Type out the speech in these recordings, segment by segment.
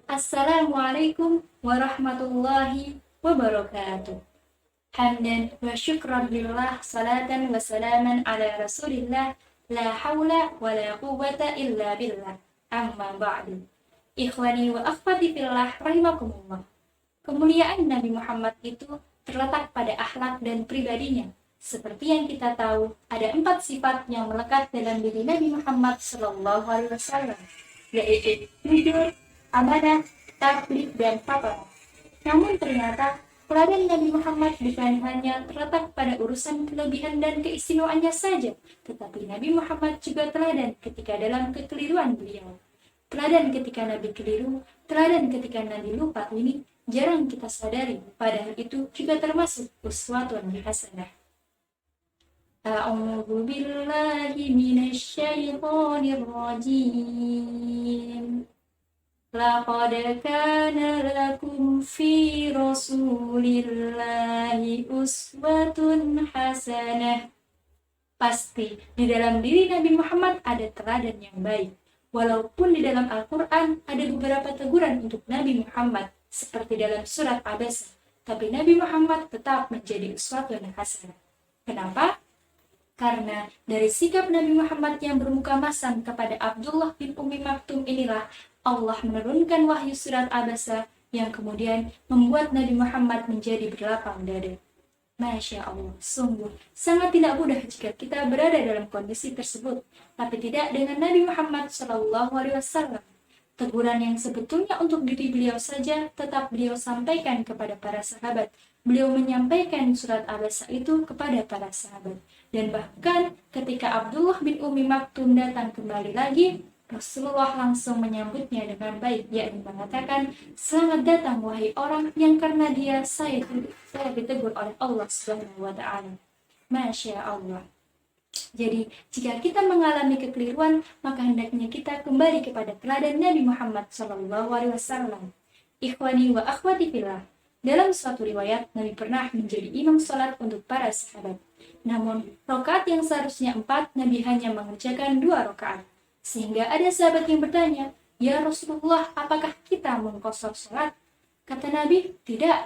Assalamualaikum warahmatullahi wabarakatuh. Hamdan wa syukran lillah, salatan wa salaman ala rasulillah, la hawla wa la quwwata illa billah. Amma ba'du. Ikhwani wa akhwati fillah rahimakumullah. Kemuliaan Nabi Muhammad itu terletak pada akhlak dan pribadinya. Seperti yang kita tahu, ada 4 sifat yang melekat dalam diri Nabi Muhammad SAW, yaitu jujur, amanah, tabligh, dan paparan. Namun ternyata teladan Nabi Muhammad bukan hanya terletak pada urusan kelebihan dan keistimewaannya saja, tetapi Nabi Muhammad juga teladan ketika dalam kekeliruan beliau. Teladan ketika Nabi keliru, teladan ketika Nabi lupa, ini jarang kita sadari, padahal itu juga termasuk uswatun hasanah. A'udzu billahi minasyaitonir rajim. Laqad kana lakum fi rasulillahi uswatun hasanah. Pasti di dalam diri Nabi Muhammad ada teladan yang baik. Walaupun di dalam Al-Quran ada beberapa teguran untuk Nabi Muhammad, seperti dalam surat Abasa, tapi Nabi Muhammad tetap menjadi uswatun hasanah. Kenapa? Karena dari sikap Nabi Muhammad yang bermuka masam kepada Abdullah bin Ummi Maktum inilah Allah menurunkan wahyu surat Abasa yang kemudian membuat Nabi Muhammad menjadi berlapang dada. Masya Allah, sungguh sangat tidak mudah jika kita berada dalam kondisi tersebut, tapi tidak dengan Nabi Muhammad SAW. Teguran yang sebetulnya untuk diri beliau saja tetap beliau sampaikan kepada para sahabat. Beliau menyampaikan surat Abasa itu kepada para sahabat. Dan bahkan ketika Abdullah bin Ummi Maktum datang kembali lagi, Rasulullah langsung menyambutnya dengan baik, yakni mengatakan, "Selamat datang wahai orang yang karena dia saya ditegur oleh Allah Subhanahu wa taala." Masya Allah. Jadi, jika kita mengalami kekeliruan, maka hendaknya kita kembali kepada teladan Nabi Muhammad SAW. Ikhwani wa akhwati fillah. Dalam suatu riwayat, Nabi pernah menjadi imam salat untuk para sahabat. Namun, rakaat yang seharusnya 4, Nabi hanya mengerjakan 2 rakaat. Sehingga ada sahabat yang bertanya, "Ya Rasulullah, apakah kita mengqashar salat?" Kata Nabi, "Tidak."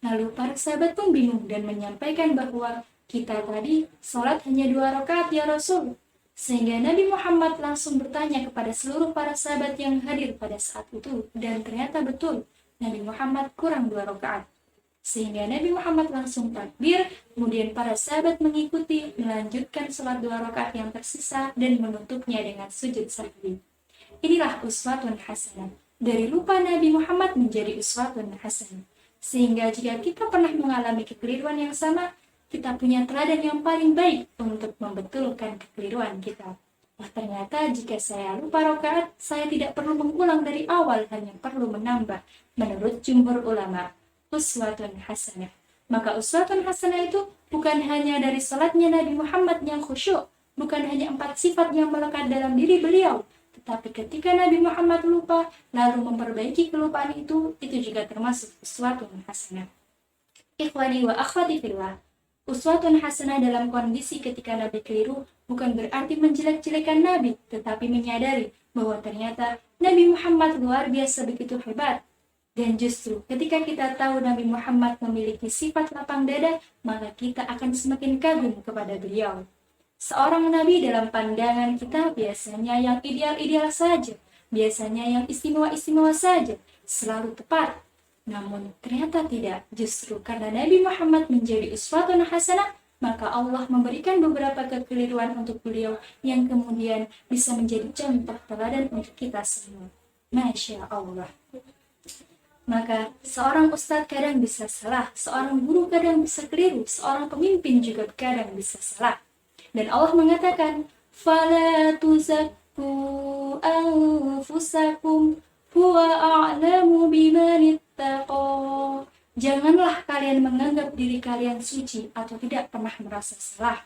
Lalu para sahabat pun bingung dan menyampaikan bahwa kita tadi salat hanya 2 rakaat ya Rasul. Sehingga Nabi Muhammad langsung bertanya kepada seluruh para sahabat yang hadir pada saat itu, dan ternyata betul, Nabi Muhammad kurang 2 rakaat. Sehingga Nabi Muhammad langsung takbir, kemudian para sahabat mengikuti, melanjutkan salat 2 rakaat yang tersisa dan menutupnya dengan sujud sahwi. Inilah uswatun hasanah. Dari lupa Nabi Muhammad menjadi uswatun hasanah. Sehingga jika kita pernah mengalami kekeliruan yang sama, kita punya teladan yang paling baik untuk membetulkan kekeliruan kita. Wah, ternyata jika saya lupa rakaat, saya tidak perlu mengulang dari awal, hanya perlu menambah. Menurut jumhur ulama, uswatun hasanah. Maka uswatun hasanah itu bukan hanya dari salatnya Nabi Muhammad yang khusyuk, bukan hanya 4 sifat yang melekat dalam diri beliau, tetapi ketika Nabi Muhammad lupa, lalu memperbaiki kelupaan itu juga termasuk uswatun hasanah. Ikhwani wa akhwati fillah. Uswatun hasanah dalam kondisi ketika Nabi keliru bukan berarti menjelek-jelekan Nabi, tetapi menyadari bahwa ternyata Nabi Muhammad luar biasa begitu hebat. Dan justru ketika kita tahu Nabi Muhammad memiliki sifat lapang dada, maka kita akan semakin kagum kepada beliau. Seorang Nabi dalam pandangan kita biasanya yang ideal-ideal saja, biasanya yang istimewa-istimewa saja, selalu tepat. Namun ternyata tidak, justru karena Nabi Muhammad menjadi uswatun hasanah, maka Allah memberikan beberapa kekeliruan untuk beliau yang kemudian bisa menjadi contoh teladan untuk kita semua. Masya Allah. Maka seorang ustadz kadang bisa salah, seorang guru kadang bisa keliru, seorang pemimpin juga kadang bisa salah. Dan Allah mengatakan, "Fala tuzakku anfusakum huwa a'lamu biman ittaqa." Janganlah kalian menganggap diri kalian suci atau tidak pernah merasa salah.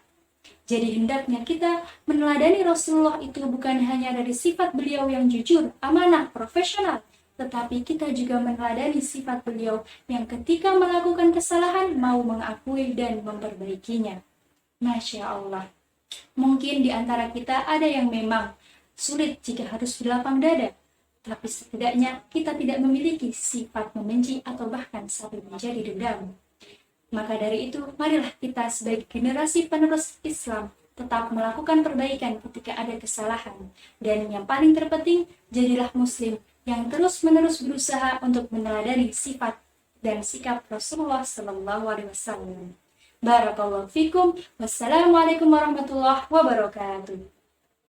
Jadi hendaknya kita meneladani Rasulullah itu bukan hanya dari sifat beliau yang jujur, amanah, profesional, tetapi kita juga meneladani sifat beliau yang ketika melakukan kesalahan mau mengakui dan memperbaikinya. Masya Allah. Mungkin di antara kita ada yang memang sulit jika harus berlapang dada. tapi setidaknya kita tidak memiliki sifat membenci atau bahkan sampai menjadi dendam. Maka dari itu, marilah kita sebagai generasi penerus Islam tetap melakukan perbaikan ketika ada kesalahan. Dan yang paling terpenting, jadilah muslim yang terus-menerus berusaha untuk meneladani sifat dan sikap Rasulullah SAW. Barakallahu fikum. Wassalamualaikum warahmatullahi wabarakatuh.